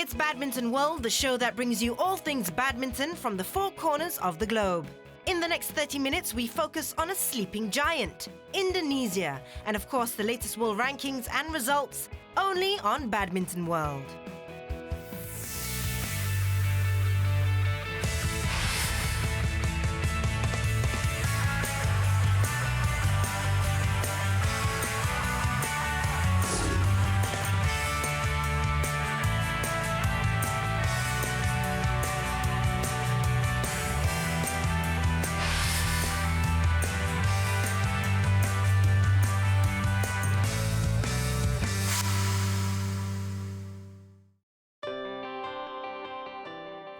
It's Badminton World, the show that brings you all things badminton from the four corners of the globe. In the next 30 minutes, we focus on a sleeping giant, Indonesia, and of course the latest world rankings and results, only on Badminton World.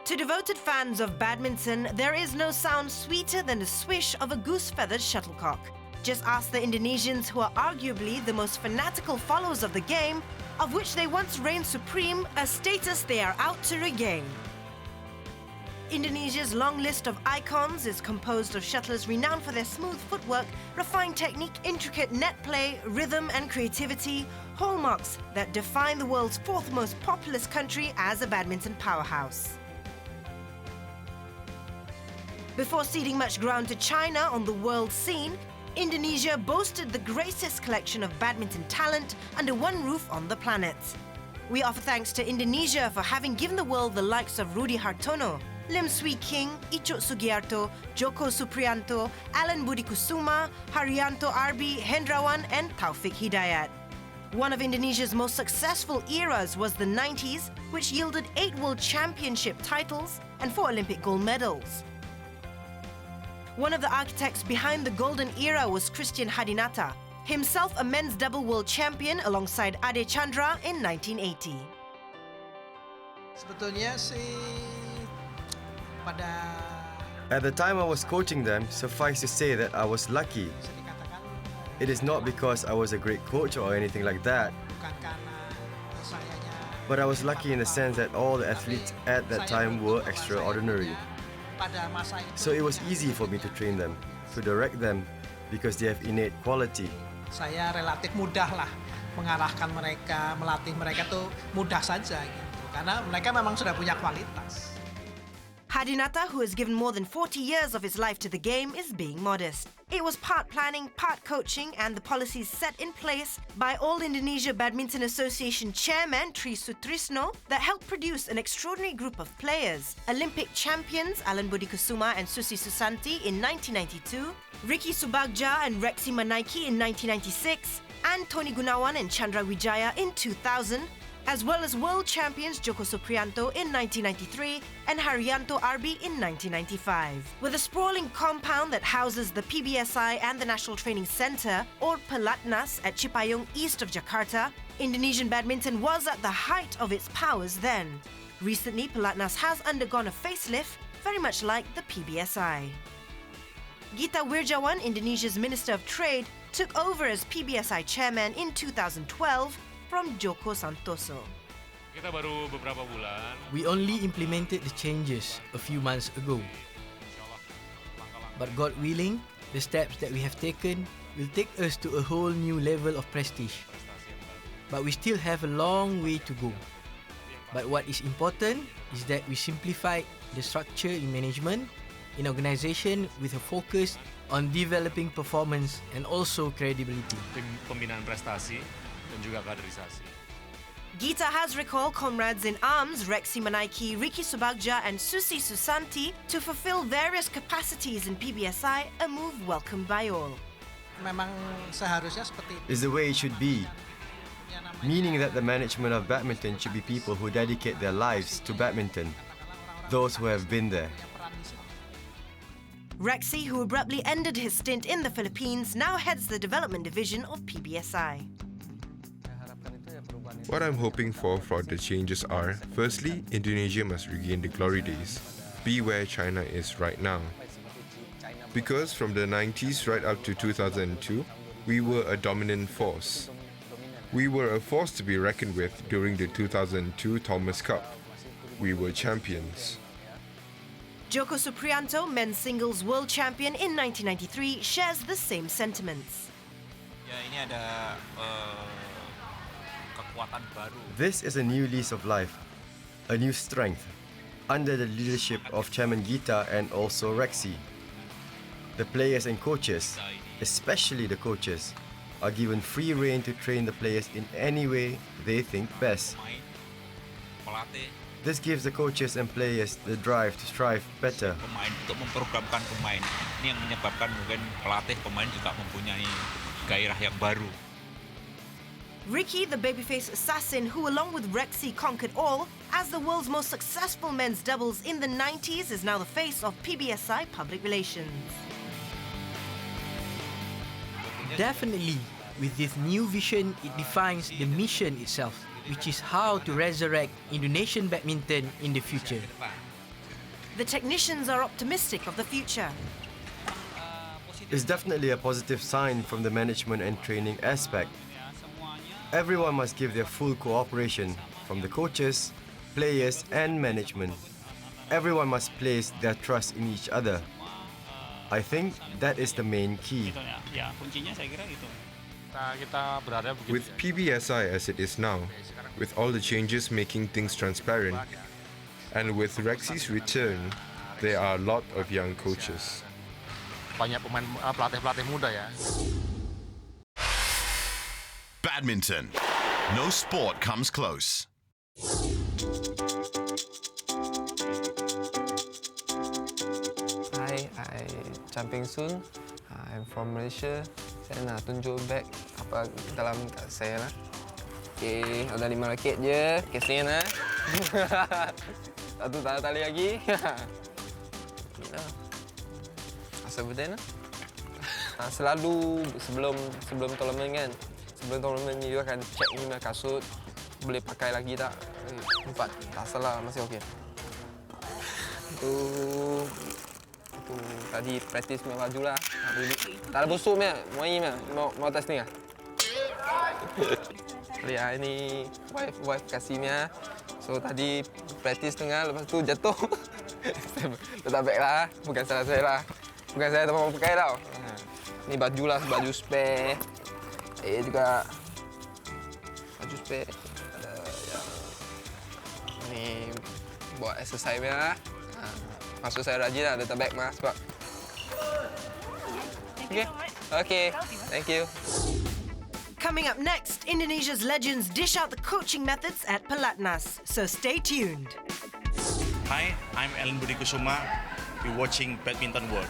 To devoted fans of badminton, there is no sound sweeter than the swish of a goose-feathered shuttlecock. Just ask the Indonesians, who are arguably the most fanatical followers of the game, of which they once reigned supreme, a status they are out to regain. Indonesia's long list of icons is composed of shuttlers renowned for their smooth footwork, refined technique, intricate net play, rhythm and creativity, hallmarks that define the world's fourth most populous country as a badminton powerhouse. Before ceding much ground to China on the world scene, Indonesia boasted the greatest collection of badminton talent under one roof on the planet. We offer thanks to Indonesia for having given the world the likes of Rudy Hartono, Lim Swee King, Icuk Sugiarto, Joko Supriyanto, Alan Budi Kusuma, Haryanto Arbi, Hendrawan and Taufik Hidayat. One of Indonesia's most successful eras was the 90s, which yielded 8 World Championship titles and 4 Olympic gold medals. One of the architects behind the golden era was Christian Hadinata, himself a men's double world champion alongside Ade Chandra in 1980. Sebetulnya sih pada At the time I was coaching them, suffice to say that I was lucky. bisa dikatakan It is not because I was a great coach or anything like that, bukan karena sayanya, but I was lucky in the sense that all the athletes at that time were extraordinary. Pada masa itu, So it was easy for me to train them, to direct them, because they have innate quality. saya relatif mudah lah mengarahkan mereka, melatih mereka tuh mudah saja gitu, karena mereka memang sudah punya kualitas. Hadinata, who has given more than 40 years of his life to the game, is being modest. It was part planning, part coaching, and the policies set in place by All Indonesia Badminton Association Chairman Tri Sutrisno that helped produce an extraordinary group of players. Olympic champions Alan Budi Kusuma and Susi Susanti in 1992, Ricky Subagja and Rexy Manaiki in 1996, and Tony Gunawan and Chandra Wijaya in 2000, as well as world champions Joko Supriyanto in 1993 and Haryanto Arbi in 1995. With a sprawling compound that houses the PBSI and the National Training Centre, or Pelatnas, at Cipayung east of Jakarta, Indonesian badminton was at the height of its powers then. Recently, Pelatnas has undergone a facelift, very much like the PBSI. Gita Wirjawan, Indonesia's Minister of Trade, took over as PBSI chairman in 2012 from Joko Santoso. Kita baru beberapa bulan. We only implemented the changes a few months ago. But God willing, the steps that we have taken will take us to a whole new level of prestige. But we still have a long way to go. But what is important is that we simplify the structure in management, in organisation with a focus on developing performance and also credibility. Tim pembinaan prestasi dan juga kaderisasi. Gita has recalled comrades in arms Rexy Manaiki, Ricky Subagja and Susi Susanti to fulfill various capacities in PBSI, a move welcomed by all. Memang seharusnya seperti itu. Is the way it should be, Ya, namanya meaning that the management of badminton should be people who dedicate their lives to badminton, those who have been there. peran di situ. Rexy, who abruptly ended his stint in the Philippines, now heads the development division of PBSI. What I'm hoping for the changes are, firstly, Indonesia must regain the glory days, be where China is right now. Because from the 90s right up to 2002, we were a dominant force. We were a force to be reckoned with during the 2002 Thomas Cup. We were champions. Joko Supriyanto, men's singles world champion in 1993, shares the same sentiments. Ya, ini ada kekuatan baru. This is a new lease of life. a new strength under the leadership of Chairman Gita and also Rexy. The players and coaches, especially the coaches, are given free rein to train the players in any way they think best. This gives the coaches and players the drive to strive better. Pemain untuk memprogramkan pemain. Ini yang menyebabkan mungkin pelatih pemain juga mempunyai gairah yang baru. Ricky, the babyface assassin who along with Rexy conquered all as the world's most successful men's doubles in the 90s, is now the face of PBSI Public Relations. Definitely, with this new vision, it defines the mission itself, which is how to resurrect Indonesian badminton in the future. The technicians are optimistic of the future. It's definitely a positive sign from the management and training aspect. Everyone must give their full cooperation, from the coaches, players and management. Everyone must place their trust in each other. I think that is the main key. Ya, kuncinya saya kira itu. Kita berharap With PBSI as it is now, with all the changes making things transparent, and with Rexy's return, there are a lot of young coaches. banyak pemain pelatih-pelatih muda ya. Badminton. No sport comes close. Hi, I'm Champing Soon. I'm from Malaysia. Saya nak tunjuk bag apa dalam kad saya lah. Okey, ada 5 raket je. Kesen lah. Satu tali lagi. Asal berdana. Selalu sebelum tournament kan. Sebelum tournament ni dia akan check ni kasut. Boleh pakai lagi tak? 4. Tak salah, masih okey. Itu tadi praktis punya baju lah. Tak ada busuk punya. Mau test ni lah. Lihat ini wife kasih punya. So tadi praktis tengah, lepas tu jatuh. Letak beg lah. Bukan salah saya lah. Bukan saya tak mau pakai tau. Ni baju lah, baju spare. Juga baju spare. Ada yang ni buat exercise punya lah. Maksud saya rajin lah, letak beg mas sebab. Okay, thank you. Coming up next, Indonesia's legends dish out the coaching methods at Pelatnas, so stay tuned. Hi, I'm Ellen Budi Kusuma. You're watching Badminton World.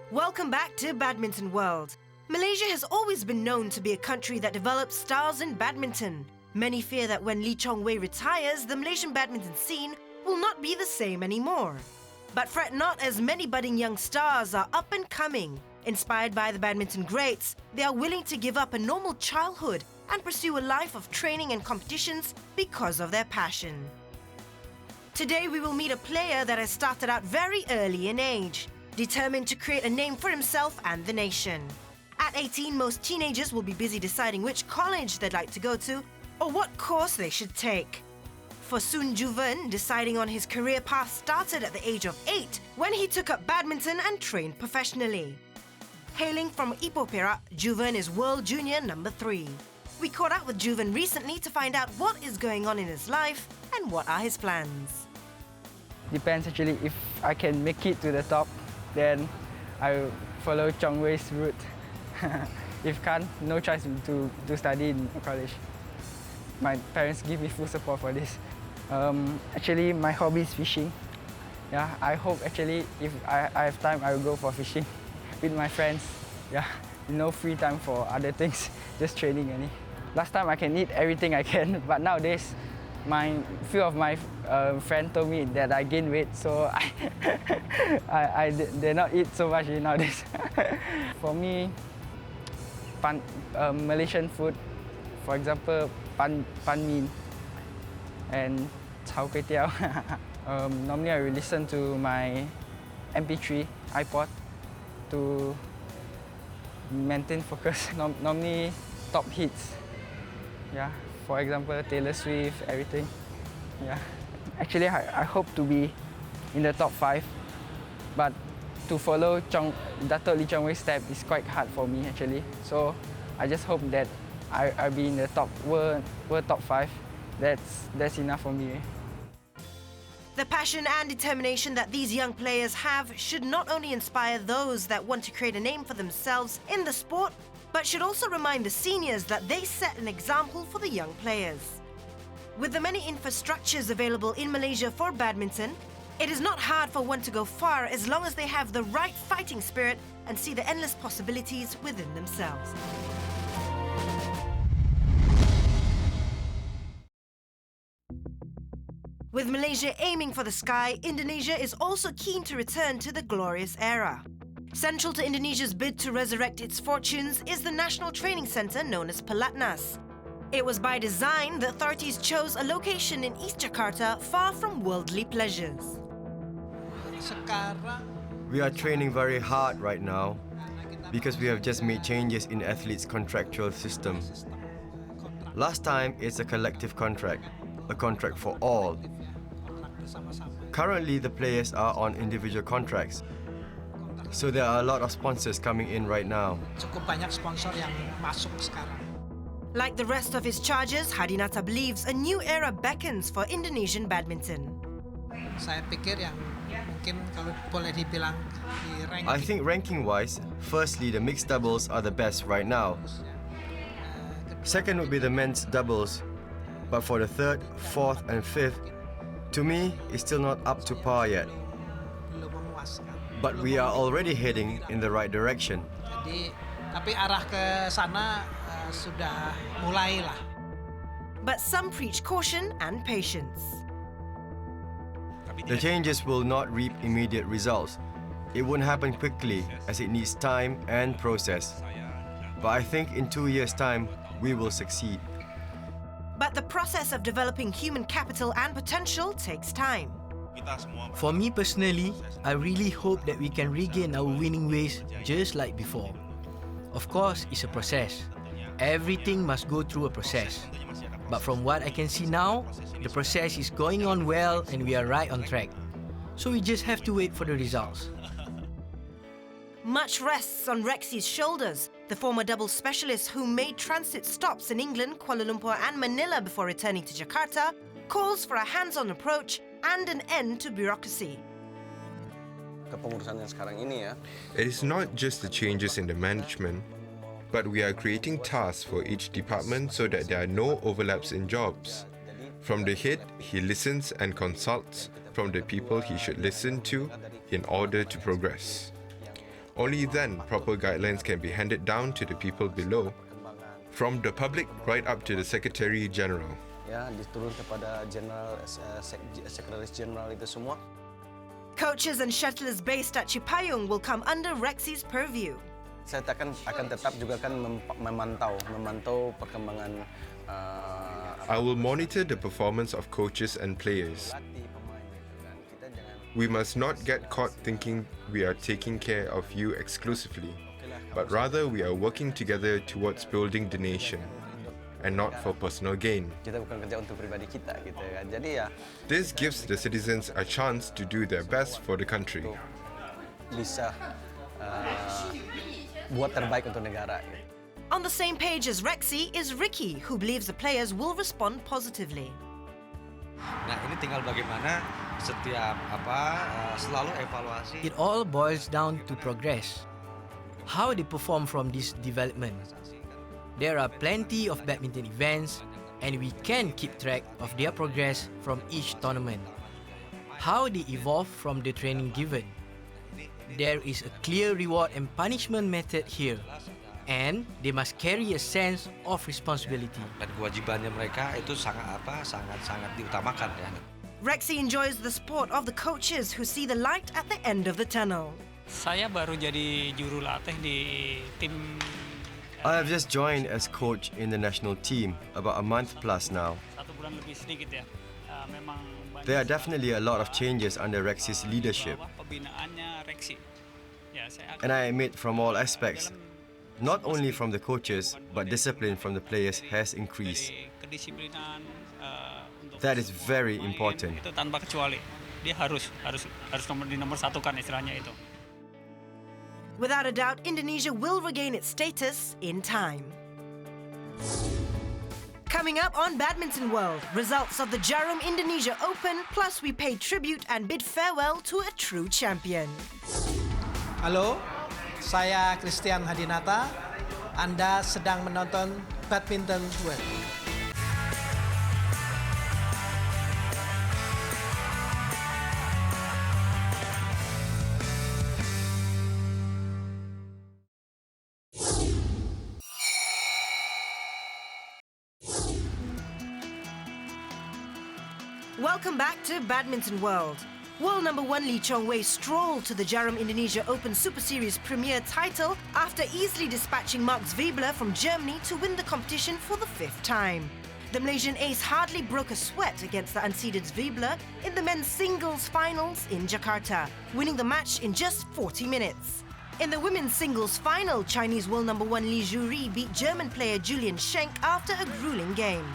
Welcome back to Badminton World. Malaysia has always been known to be a country that develops stars in badminton. Many fear that when Lee Chong Wei retires, the Malaysian badminton scene will not be the same anymore. But fret not, as many budding young stars are up and coming. Inspired by the badminton greats, they are willing to give up a normal childhood and pursue a life of training and competitions because of their passion. Today we will meet a player that has started out very early in age, determined to create a name for himself and the nation. At 18, most teenagers will be busy deciding which college they'd like to go to or what course they should take. For Sun Juven, deciding on his career path started at the age of 8 when he took up badminton and trained professionally. Hailing from Ipoh Perak, Juven is World Junior number 3. We caught up with Juven recently to find out what is going on in his life and what are his plans. Depends actually. If I can make it to the top, then I will follow Chong Wei's route. If can't, no choice to study in college. My parents give me full support for this. Actually, my hobby is fishing. Yeah, I hope actually if I have time, I will go for fishing with my friends. Yeah, no free time for other things, just training only. Last time I can eat everything I can, but nowadays, few of my friends told me that I gain weight, so I did not eat so much nowadays. For me, Malaysian food, for example, pan min and chao kway teow. Normally I will listen to my MP3 iPod to maintain focus. Normally top hits. Yeah, for example, Taylor Swift, everything. Yeah. Actually, I hope to be in the top 5, but to follow Dato' Lee Chong Wei's step is quite hard for me actually. So I just hope that I'll be in the world top 5. That's enough for me. The passion and determination that these young players have should not only inspire those that want to create a name for themselves in the sport, but should also remind the seniors that they set an example for the young players. With the many infrastructures available in Malaysia for badminton, it is not hard for one to go far as long as they have the right fighting spirit and see the endless possibilities within themselves. With Malaysia aiming for the sky, Indonesia is also keen to return to the glorious era. Central to Indonesia's bid to resurrect its fortunes is the national training centre known as Pelatnas. It was by design the authorities chose a location in East Jakarta, far from worldly pleasures. We are training very hard right now because we have just made changes in athletes' contractual system. Last time, it's a collective contract, a contract for all. Currently, the players are on individual contracts, so there are a lot of sponsors coming in right now. Cukup banyak sponsor yang masuk sekarang. Like the rest of his charges, Hadinata believes a new era beckons for Indonesian badminton. Saya pikir yang mungkin kalau boleh dibilang di ranking. I think ranking-wise, firstly, the mixed doubles are the best right now. Second would be the men's doubles, but for the third, fourth and fifth, to me, it's still not up to par yet. But we are already heading in the right direction. Jadi, tapi arah ke sana sudah mulai lah. But some preach caution and patience. The changes will not reap immediate results. It won't happen quickly as it needs time and process. But I think in 2 years' time, we will succeed. But the process of developing human capital and potential takes time. For me personally, I really hope that we can regain our winning ways just like before. Of course, it's a process. Everything must go through a process. But from what I can see now, the process is going on well and we are right on track. So we just have to wait for the results. Much rests on Rexy's shoulders. The former doubles specialist who made transit stops in England, Kuala Lumpur and Manila before returning to Jakarta calls for a hands-on approach and an end to bureaucracy. Kepengurusan yang sekarang ini ya. It is not just the changes in the management, but we are creating tasks for each department so that there are no overlaps in jobs. From the head, he listens and consults from the people he should listen to in order to progress. Only then proper guidelines can be handed down to the people below, from the public right up to the Secretary General. Ya, diturun kepada general, sekretaris general itu semua. Coaches and shuttlers based at Cipayung will come under Rexy's purview. Saya akan tetap juga kan memantau perkembangan. I will monitor the performance of coaches and players. We must not get caught thinking we are taking care of you exclusively, but rather we are working together towards building the nation, and not for personal gain. Kita bukan kerja untuk pribadi kita, gitu kan. Jadi ya. This gives the citizens a chance to do their best for the country. Bisa buat terbaik untuk negara. On the same page as Rexy is Ricky, who believes the players will respond positively. Nah, ini tinggal bagaimana setiap selalu evaluasi. It all boils down to progress. How they perform from this development. There are plenty of badminton events and we can keep track of their progress from each tournament. How they evolve from the training given. There is a clear reward and punishment method here. And they must carry a sense of responsibility. Dan kewajibannya mereka itu sangat diutamakan ya. Rexy enjoys the support of the coaches who see the light at the end of the tunnel. Saya baru jadi juru latih di tim. I have just joined as coach in the national team about a month plus now. 1 bulan lebih sedikit ya. Memang there are definitely a lot of changes under Rexy's leadership. Pembinaannya Rexy. Ya, and I admit from all aspects, not only from the coaches, but discipline from the players has increased. Kedisiplinan untuk That is very important. Itu tanpa kecuali. Dia harus nomor satu kan istilahnya itu. Without a doubt, Indonesia will regain its status in time. Coming up on Badminton World, results of the Jarum Indonesia Open, plus we pay tribute and bid farewell to a true champion. Halo, saya Christian Hadinata. Anda sedang menonton Badminton World. Welcome back to Badminton World. World number 1 Lee Chong-wei strolled to the Jarum Indonesia Open Superseries premier title after easily dispatching Max Wiebler from Germany to win the competition for the 5th time. The Malaysian ace hardly broke a sweat against the unseeded Wiebler in the men's singles finals in Jakarta, winning the match in just 40 minutes. In the women's singles final, Chinese world number 1 Li Juri beat German player Julian Schenk after a grueling game.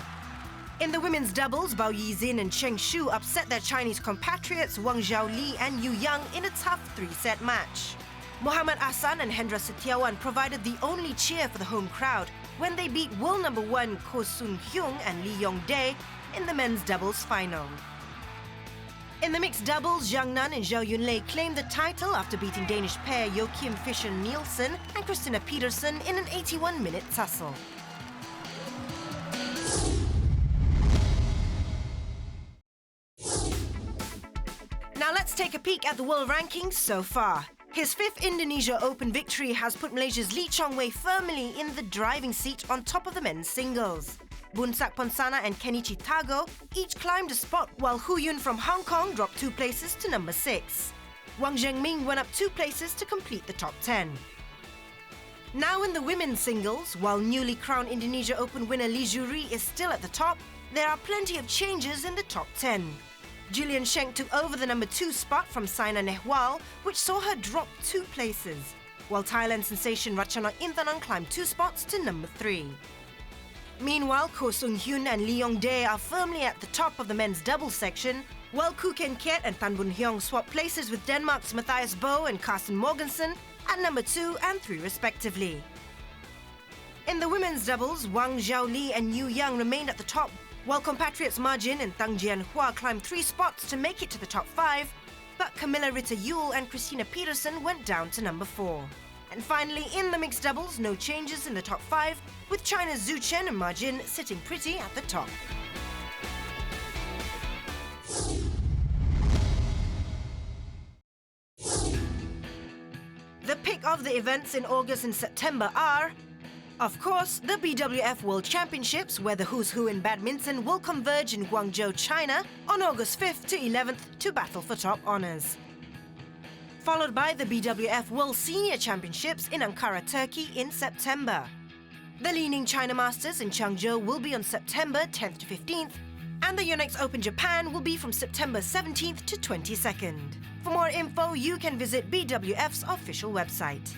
In the women's doubles, Bao Yizin and Cheng Shu upset their Chinese compatriots Wang Zhaoli and Yu Yang in a tough 3-set match. Muhammad Ahsan and Hendra Setiawan provided the only cheer for the home crowd when they beat world number 1 Ko Sun Hyung and Lee Yong Dae in the men's doubles final. In the mixed doubles, Zhang Nan and Zhao Yunlei claimed the title after beating Danish pair Joachim Fischer-Nielsen and Christina Peterson in an 81-minute tussle. Now let's take a peek at the world rankings so far. His 5th Indonesia Open victory has put Malaysia's Lee Chong-wei firmly in the driving seat on top of the men's singles. Bunsak Ponsana and Kenichi Tago each climbed a spot, while Hu Yun from Hong Kong dropped 2 places to number 6. Wang Zhengming went up 2 places to complete the top 10. Now in the women's singles, while newly crowned Indonesia Open winner Li Juri is still at the top, there are plenty of changes in the top 10. Julian Schenk took over the number 2 spot from Saina Nehwal, which saw her drop 2 places, while Thailand sensation Ratchana Intanon climbed 2 spots to number 3. Meanwhile, Ko Sung Hyun and Lee Yong Dae are firmly at the top of the men's doubles section, while Koo Ken Kiet and Tan Bun Hyung swap places with Denmark's Matthias Bo and Carsten Morgensen at number 2 and 3 respectively. In the women's doubles, Wang Zhaoli and Yu Yang remained at the top, while compatriots Ma Jin and Tang Jianhua climbed 3 spots to make it to the top 5, but Camilla Ritter-Yule and Christina Peterson went down to number 4. And finally, in the mixed doubles, no changes in the top 5, with China's Zhu Chen and Ma Jin sitting pretty at the top. The pick of the events in August and September are, of course, the BWF World Championships, where the who's who in badminton will converge in Guangzhou, China on August 5th to 11th to battle for top honours. Followed by the BWF World Senior Championships in Ankara, Turkey in September. The Li-Ning China Masters in Changzhou will be on September 10th to 15th, and the Yonex Open Japan will be from September 17th to 22nd. For more info, you can visit BWF's official website.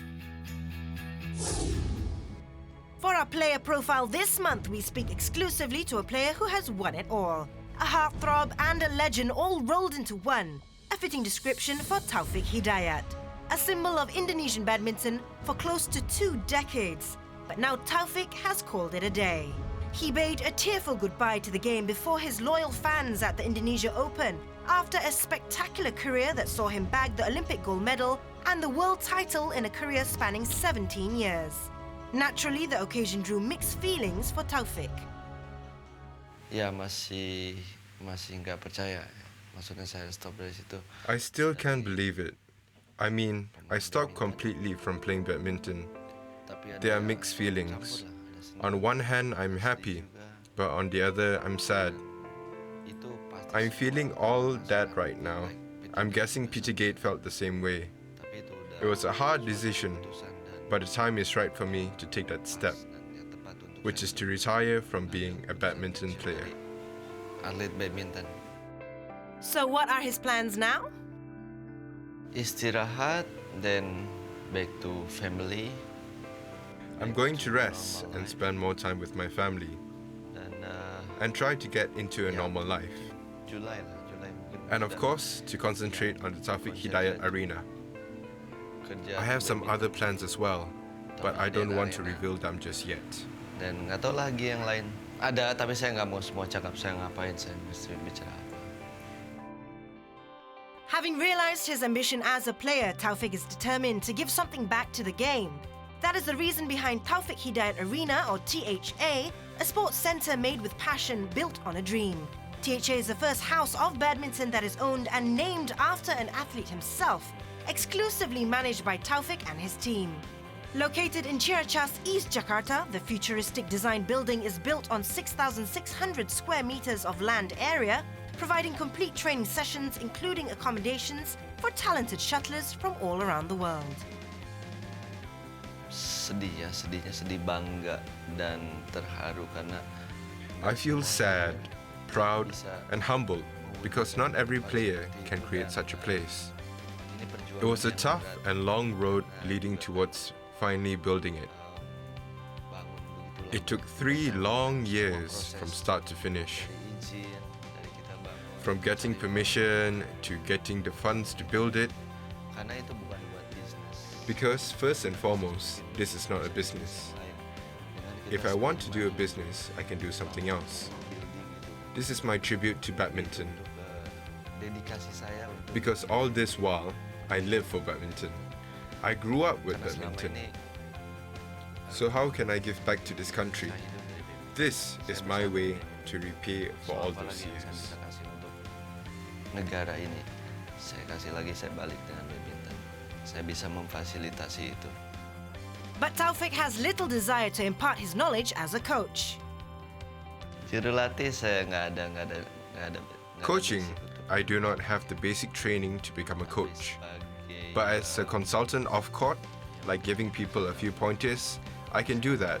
For our player profile this month, we speak exclusively to a player who has won it all. A heartthrob and a legend all rolled into one. A fitting description for Taufik Hidayat. A symbol of Indonesian badminton for close to 2 decades. But now Taufik has called it a day. He bade a tearful goodbye to the game before his loyal fans at the Indonesia Open after a spectacular career that saw him bag the Olympic gold medal and the world title in a career spanning 17 years. Naturally, the occasion drew mixed feelings for Taufik. Ya, masih nggak percaya. Maksudnya saya stop dari situ. I still can't believe it. I mean, I stopped completely from playing badminton. There are mixed feelings. On one hand, I'm happy, but on the other, I'm sad. I'm feeling all that right now. I'm guessing Petergate felt the same way. It was a hard decision, but the time is right for me to take that step, which is to retire from being a badminton player. Atlet badminton. So what are his plans now? Istirahat, then back to family. I'm going to rest and spend more time with my family and try to get into a normal life. And of course, to concentrate on the Taufik Hidayat Arena. I have some other plans as well, but I don't want to reveal them just yet. Dan nggak tahu lagi yang lain. Ada, tapi saya nggak mau semua cakap saya ngapain, saya mesti bicara apa. Having realized his ambition as a player, Taufik is determined to give something back to the game. That is the reason behind Taufik Hidayat Arena, or THA, a sports centre made with passion built on a dream. THA is the first house of badminton that is owned and named after an athlete himself, exclusively managed by Taufik and his team. Located in Ciracas, East Jakarta, the futuristic design building is built on 6,600 square meters of land area, providing complete training sessions including accommodations for talented shuttlers from all around the world. Sedih bangga dan terharu karena I feel sad, proud, and humbled because not every player can create such a place. It was a tough and long road leading towards finally building it. It took 3 long years from start to finish. From getting permission to getting the funds to build it. Because first and foremost, this is not a business. If I want to do a business, I can do something else. This is my tribute to badminton. Because all this while, I live for badminton. I grew up with badminton. So how can I give back to this country? This is my way to repay for all those years. Negara ini, saya kasih lagi, saya balik dengan badminton. Saya bisa memfasilitasi itu. But Taufik has little desire to impart his knowledge as a coach. Juru latih saya nggak ada. Coaching, I do not have the basic training to become a coach. But as a consultant off-court, like giving people a few pointers, I can do that.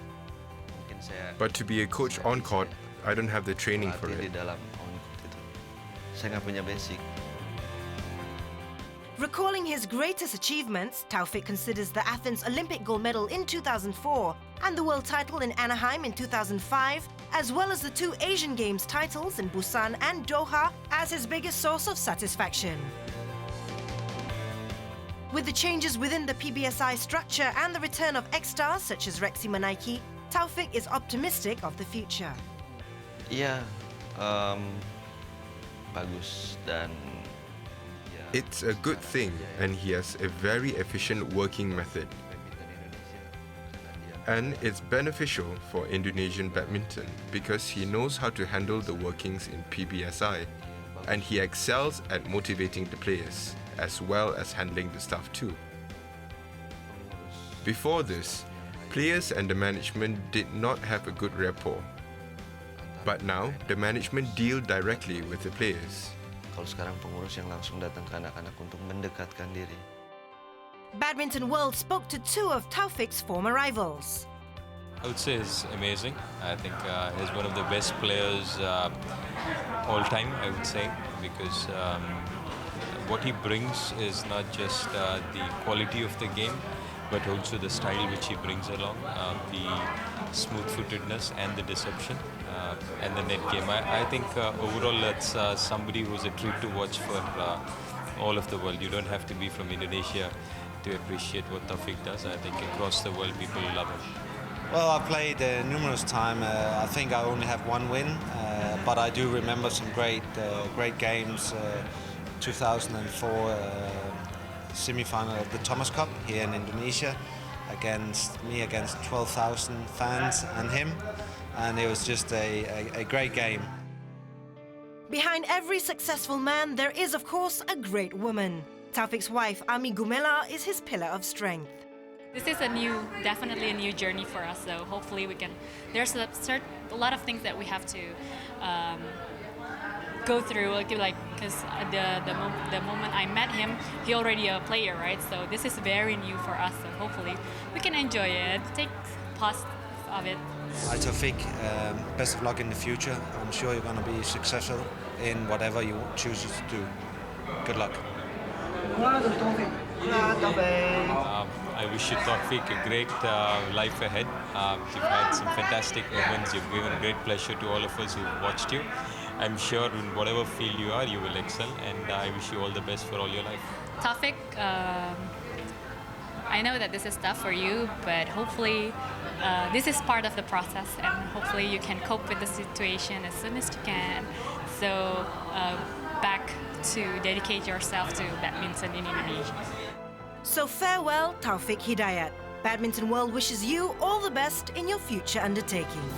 But to be a coach on-court, I don't have the training for it. Saya nggak punya basic. Recalling his greatest achievements, Taufik considers the Athens Olympic gold medal in 2004 and the world title in Anaheim in 2005, as well as the 2 Asian Games titles in Busan and Doha, as his biggest source of satisfaction. With the changes within the PBSI structure and the return of ex-stars such as Rexy Manaiki, Taufik is optimistic of the future. Iya, bagus dan it's a good thing, and he has a very efficient working method. And it's beneficial for Indonesian badminton because he knows how to handle the workings in PBSI, and he excels at motivating the players, as well as handling the staff too. Before this, players and the management did not have a good rapport. But now, the management deal directly with the players. Kalau sekarang pengurus yang langsung datang ke anak-anak untuk mendekatkan diri. Badminton World spoke to 2 of Taufik's former rivals. I would say he's amazing. I think he's one of the best players all time, I would say, because what he brings is not just the quality of the game, but also the style which he brings along, the smooth-footedness and the deception, and the net game. I think overall that's somebody who's a treat to watch for all of the world. You don't have to be from Indonesia to appreciate what Taufik does. I think across the world people love him. Well, I played numerous times. I think I only have 1 win, but I do remember some great games. 2004 semi-final of the Thomas Cup here in Indonesia, against 12,000 fans and him, and it was just a great game. Behind every successful man, there is, of course, a great woman. Taufik's wife, Ami Gumela, is his pillar of strength. This is definitely a new journey for us. So hopefully we can. There's a lot of things that we have to go through. Because the moment I met him, he already a player, right? So this is very new for us. So hopefully we can enjoy it, take part of it. Hi Taufik, best of luck in the future. I'm sure you're going to be successful in whatever you choose to do. Good luck. I wish you Taufik a great life ahead. You've had some fantastic moments. You've given great pleasure to all of us who've watched you. I'm sure in whatever field you are, you will excel, and I wish you all the best for all your life. Taufik, I know that this is tough for you, but hopefully this is part of the process, and hopefully you can cope with the situation as soon as you can. So back to dedicate yourself to badminton in Indonesia. So farewell, Taufik Hidayat. Badminton World wishes you all the best in your future undertakings.